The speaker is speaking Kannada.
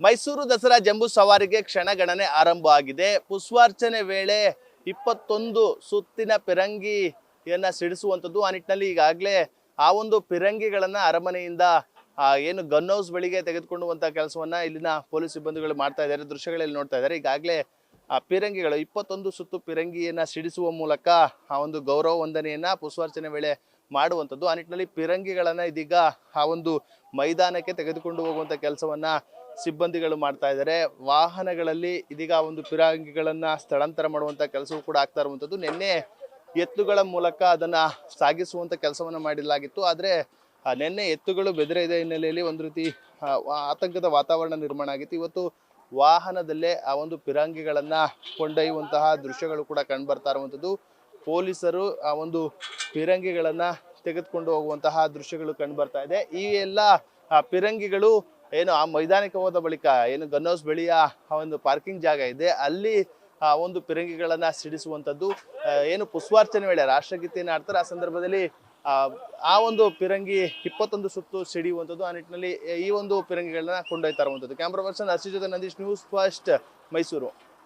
ಮೈಸೂರು ದಸರಾ ಜಂಬೂ ಸವಾರಿಗೆ ಕ್ಷಣಗಣನೆ ಆರಂಭ ಆಗಿದೆ. ಪುಷ್ಪಾರ್ಚನೆ ವೇಳೆ 21 ಸುತ್ತಿನ ಪಿರಂಗಿಯನ್ನ ಸಿಡಿಸುವಂಥದ್ದು. ಆ ನಿಟ್ಟಿನಲ್ಲಿ ಈಗಾಗಲೇ ಆ ಒಂದು ಪಿರಂಗಿಗಳನ್ನ ಅರಮನೆಯಿಂದ ಏನು ಗನ್ ಹೌಸ್ ಬಳಿಗೆ ತೆಗೆದುಕೊಳ್ಳುವಂತ ಕೆಲಸವನ್ನ ಇಲ್ಲಿನ ಪೊಲೀಸ್ ಸಿಬ್ಬಂದಿಗಳು ಮಾಡ್ತಾ ಇದ್ದಾರೆ. ದೃಶ್ಯಗಳಲ್ಲಿ ನೋಡ್ತಾ ಇದ್ದಾರೆ. ಈಗಾಗಲೇ ಆ ಪಿರಂಗಿಗಳು 21 ಸುತ್ತು ಪಿರಂಗಿಯನ್ನ ಸಿಡಿಸುವ ಮೂಲಕ ಆ ಒಂದು ಗೌರವ ವಂದನೆಯನ್ನ ಪುಷ್ಪಾರ್ಚನೆ ವೇಳೆ ಮಾಡುವಂಥದ್ದು. ಆ ನಿಟ್ಟಿನಲ್ಲಿ ಪಿರಂಗಿಗಳನ್ನ ಇದೀಗ ಆ ಒಂದು ಮೈದಾನಕ್ಕೆ ತೆಗೆದುಕೊಂಡು ಹೋಗುವಂತ ಕೆಲಸವನ್ನ ಸಿಬ್ಬಂದಿಗಳು ಮಾಡ್ತಾ ಇದ್ದಾರೆ. ವಾಹನಗಳಲ್ಲಿ ಇದೀಗ ಒಂದು ಪಿರಂಗಿಗಳನ್ನ ಸ್ಥಳಾಂತರ ಮಾಡುವಂತ ಕೆಲಸವೂ ಕೂಡ ಆಗ್ತಾ ಇರುವಂತದ್ದು. ನಿನ್ನೆ ಎತ್ತುಗಳ ಮೂಲಕ ಅದನ್ನ ಸಾಗಿಸುವಂತ ಕೆಲಸವನ್ನ ಮಾಡಲಾಗಿತ್ತು. ಆದ್ರೆ ನಿನ್ನೆ ಎತ್ತುಗಳು ಬೆದರ ಇದೆ ಹಿನ್ನೆಲೆಯಲ್ಲಿ ಒಂದು ರೀತಿ ಆತಂಕದ ವಾತಾವರಣ ನಿರ್ಮಾಣ ಆಗಿತ್ತು. ಇವತ್ತು ವಾಹನದಲ್ಲೇ ಆ ಒಂದು ಪಿರಂಗಿಗಳನ್ನ ಕೊಂಡೊಯ್ಯುವಂತಹ ದೃಶ್ಯಗಳು ಕೂಡ ಕಂಡು ಬರ್ತಾ ಇರುವಂತದ್ದು. ಪೊಲೀಸರು ಆ ಒಂದು ಪಿರಂಗಿಗಳನ್ನ ತೆಗೆದುಕೊಂಡು ಹೋಗುವಂತಹ ದೃಶ್ಯಗಳು ಕಂಡು ಬರ್ತಾ ಇದೆ. ಈ ಎಲ್ಲ ಪಿರಂಗಿಗಳು ಏನು ಆ ಮೈದಾನಕ್ಕೆ ಹೋದ ಬಳಿಕ ಏನು ಗನ್ ಹೌಸ್ ಬಳಿಯ ಆ ಒಂದು ಪಾರ್ಕಿಂಗ್ ಜಾಗ ಇದೆ, ಅಲ್ಲಿ ಆ ಒಂದು ಪಿರಂಗಿಗಳನ್ನ ಸಿಡಿಸುವಂಥದ್ದು. ಏನು ಪುಷ್ಪಾರ್ಚನೆ ವೇಳೆ ರಾಷ್ಟ್ರಗೀತೆಯನ್ನು ಆಡ್ತಾರೆ, ಆ ಸಂದರ್ಭದಲ್ಲಿ ಆ ಒಂದು ಪಿರಂಗಿ 21 ಸುತ್ತು ಸಿಡಿಯುವಂಥದ್ದು. ಆ ನಿಟ್ಟಿನಲ್ಲಿ ಈ ಒಂದು ಪಿರಂಗಿಗಳನ್ನ ಕೊಂಡೊಯ್ತಾ ಇರುವಂಥದ್ದು. ಕ್ಯಾಮ್ರಾ ಪರ್ಸನ್ ಅರ್ಷಿ ಜೊತೆ ನಂದೀಶ್, ನ್ಯೂಸ್ ಫಸ್ಟ್, ಮೈಸೂರು.